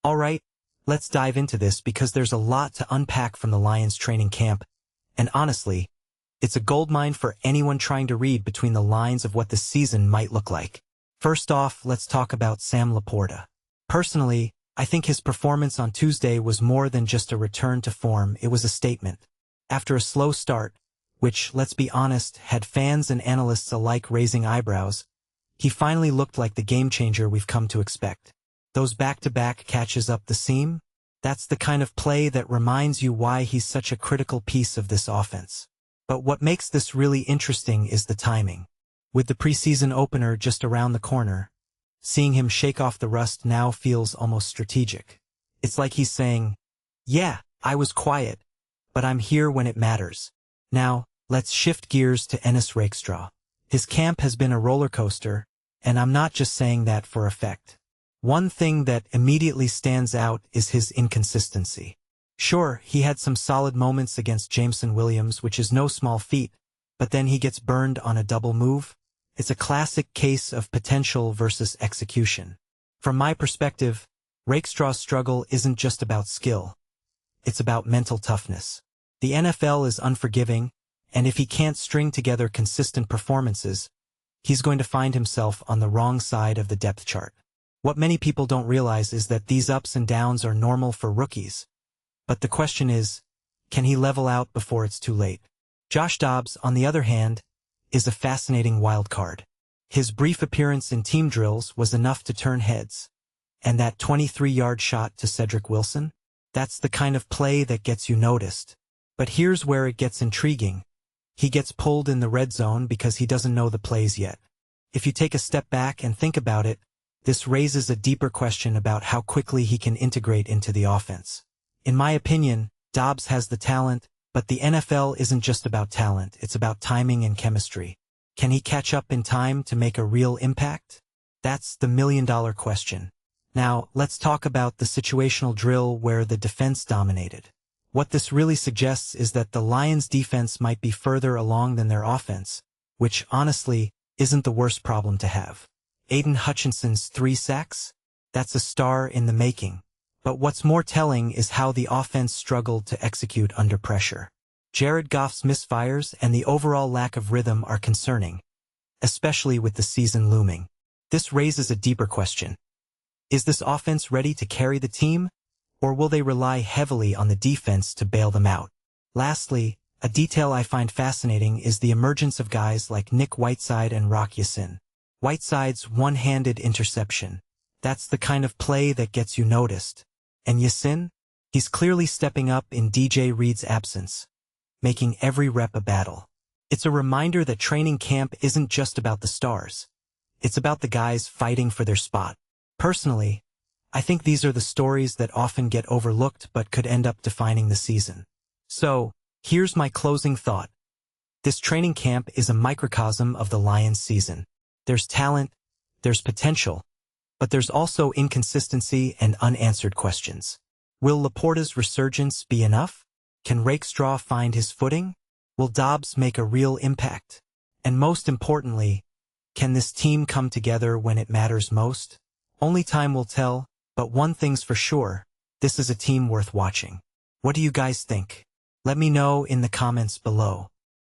Alright, let's dive into this because there's a lot to unpack from the Lions training camp, and honestly, it's a goldmine for anyone trying to read between the lines of what the season might look like. First off, let's talk about Sam LaPorta. Personally, I think his performance on Tuesday was more than just a return to form, it was a statement. After a slow start, which, let's be honest, had fans and analysts alike raising eyebrows, he finally looked like the game-changer we've come to expect. Those back-to-back catches up the seam? That's the kind of play that reminds you why he's such a critical piece of this offense. But what makes this really interesting is the timing. With the preseason opener just around the corner, seeing him shake off the rust now feels almost strategic. It's like he's saying, yeah, I was quiet, but I'm here when it matters. Now, let's shift gears to Ennis Rakestraw. His camp has been a roller coaster, and I'm not just saying that for effect. One thing that immediately stands out is his inconsistency. Sure, he had some solid moments against Jameson Williams, which is no small feat, but then he gets burned on a double move. It's a classic case of potential versus execution. From my perspective, Rakestraw's struggle isn't just about skill. It's about mental toughness. The NFL is unforgiving, and if he can't string together consistent performances, he's going to find himself on the wrong side of the depth chart. What many people don't realize is that these ups and downs are normal for rookies. But the question is, can he level out before it's too late? Josh Dobbs, on the other hand, is a fascinating wild card. His brief appearance in team drills was enough to turn heads. And that 23-yard shot to Cedric Wilson? That's the kind of play that gets you noticed. But here's where it gets intriguing. He gets pulled in the red zone because he doesn't know the plays yet. If you take a step back and think about it, this raises a deeper question about how quickly he can integrate into the offense. In my opinion, Dobbs has the talent, but the NFL isn't just about talent, it's about timing and chemistry. Can he catch up in time to make a real impact? That's the million-dollar question. Now, let's talk about the situational drill where the defense dominated. What this really suggests is that the Lions' defense might be further along than their offense, which, honestly, isn't the worst problem to have. Aidan Hutchinson's 3 sacks? That's a star in the making. But what's more telling is how the offense struggled to execute under pressure. Jared Goff's misfires and the overall lack of rhythm are concerning, especially with the season looming. This raises a deeper question. Is this offense ready to carry the team, or will they rely heavily on the defense to bail them out? Lastly, a detail I find fascinating is the emergence of guys like Nick Whiteside and Rock Ya-Sin. Whiteside's one-handed interception. That's the kind of play that gets you noticed. And Ya-Sin? He's clearly stepping up in DJ Reed's absence, making every rep a battle. It's a reminder that training camp isn't just about the stars. It's about the guys fighting for their spot. Personally, I think these are the stories that often get overlooked but could end up defining the season. So, here's my closing thought. This training camp is a microcosm of the Lions season. There's talent, there's potential, but there's also inconsistency and unanswered questions. Will LaPorta's resurgence be enough? Can Rakestraw find his footing? Will Dobbs make a real impact? And most importantly, can this team come together when it matters most? Only time will tell, but one thing's for sure, this is a team worth watching. What do you guys think? Let me know in the comments below.